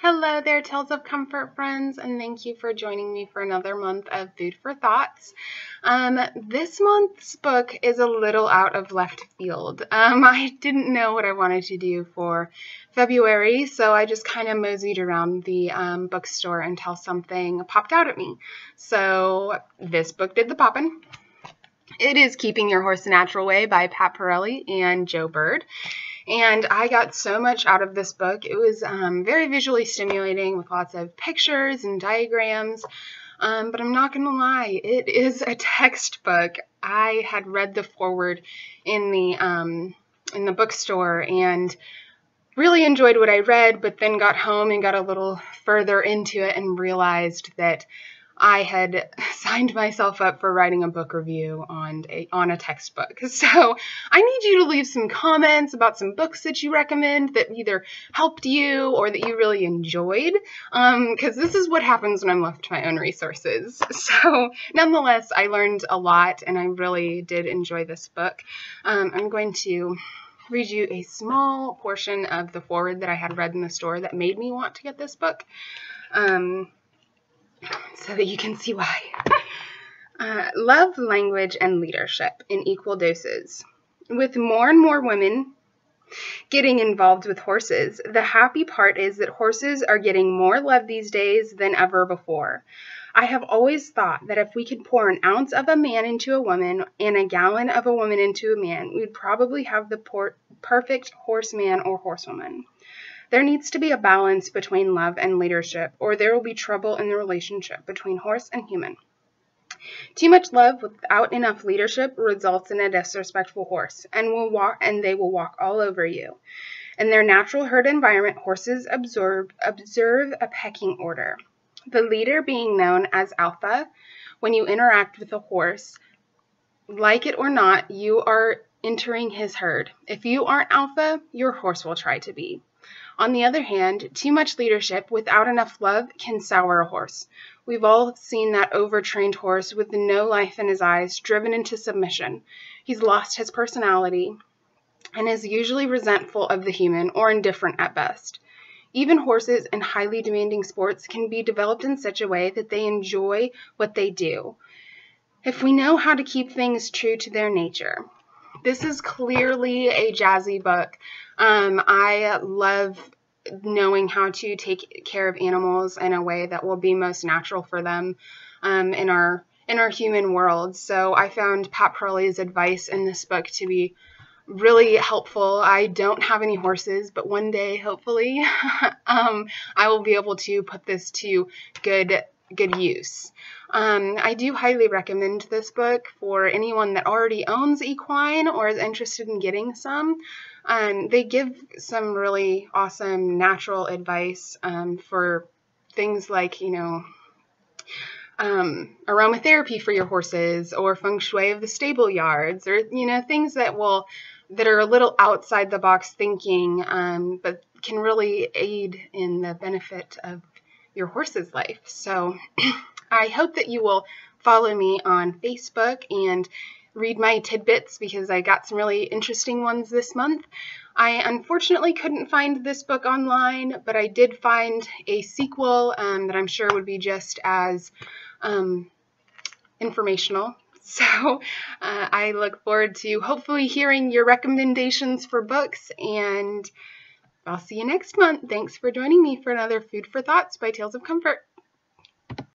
Hello there, Tales of Comfort friends, and thank you for joining me for another month of Food for Thoughts. This month's book is a little out of left field. I didn't know what I wanted to do for February, so I just kind of moseyed around the bookstore until something popped out at me. So this book did the poppin'. It is Keeping Your Horse the Natural Way by Pat Parelli and Joe Bird. And I got so much out of this book. It was very visually stimulating with lots of pictures and diagrams. But I'm not going to lie, it is a textbook. I had read the foreword in the bookstore and really enjoyed what I read, but then got home and got a little further into it and realized that I had signed myself up for writing a book review on a textbook. So I need you to leave some comments about some books that you recommend that either helped you or that you really enjoyed, because this is what happens when I'm left to my own resources. So nonetheless, I learned a lot and I really did enjoy this book. I'm going to read you a small portion of the foreword that I had read in the store that made me want to get this book. So that you can see why. Love, language, and leadership in equal doses. With more and more women getting involved with horses, the happy part is that horses are getting more love these days than ever before. I have always thought that if we could pour an ounce of a man into a woman and a gallon of a woman into a man, we'd probably have the perfect horseman or horsewoman. There needs to be a balance between love and leadership, or there will be trouble in the relationship between horse and human. Too much love without enough leadership results in a disrespectful horse, and they will walk all over you. In their natural herd environment, horses observe a pecking order. The leader being known as alpha. When you interact with a horse, like it or not, you are entering his herd. If you aren't alpha, your horse will try to be. On the other hand, too much leadership without enough love can sour a horse. We've all seen that overtrained horse with no life in his eyes driven into submission. He's lost his personality and is usually resentful of the human or indifferent at best. Even horses in highly demanding sports can be developed in such a way that they enjoy what they do, if we know how to keep things true to their nature. This is clearly a jazzy book. I love knowing how to take care of animals in a way that will be most natural for them in our human world. So I found Pat Parelli's advice in this book to be really helpful. I don't have any horses, but one day, hopefully, I will be able to put this to good use. I do highly recommend this book for anyone that already owns equine or is interested in getting some. They give some really awesome natural advice for things like, aromatherapy for your horses or feng shui of the stable yards, or, things that are a little outside the box thinking, but can really aid in the benefit of your horse's life. So I hope that you will follow me on Facebook and read my tidbits, because I got some really interesting ones this month. I unfortunately couldn't find this book online, but I did find a sequel that I'm sure would be just as informational. So I look forward to hopefully hearing your recommendations for books, and I'll see you next month. Thanks for joining me for another Food for Thoughts by Tales of Comfort.